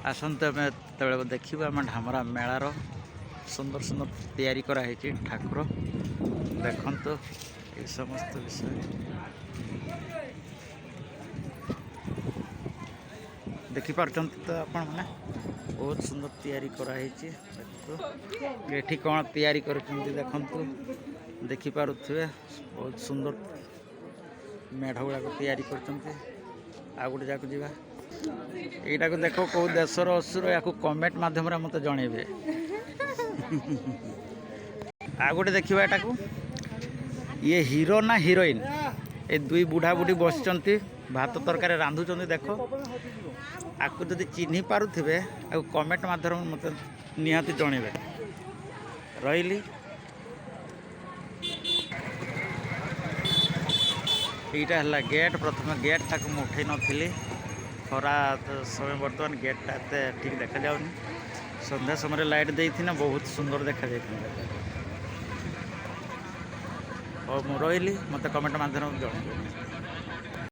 आसतु आम जो देखा आम ढामरा मेलार सुंदर सुंदर तैयारी कराई ठाकुर देखु ये समस्त विषय देखिपार तो आपण मैंने बहुत सुंदर तैयारी कराई ये कौन तैयारी कर देखु देखिपे बहुत सुंदर मेढ़ गुड़ाक तैयारी कर गोटे जाक जा यटा को देख कौ देशर असुर या कमेंट मध्यम मत जनइबे आ गोटे देखा यहाँ को ये हीरो ना हीरोइन ये दुई बुढ़ा बुढ़ी बस भात तरकारी रांधुंट देख आपको जब चिन्ह पारे कमेंट मध्यम मत निहाती जनइबे रही यहीटा है गेट प्रथम गेट टाक उठे नी खरा समय बर्तमान गेटा एत ठीक देखा जाऊनी संध्या समय लाइट देती ना बहुत सुंदर देखा जाता और मुझे रही मत कमेंट मध्यम जन।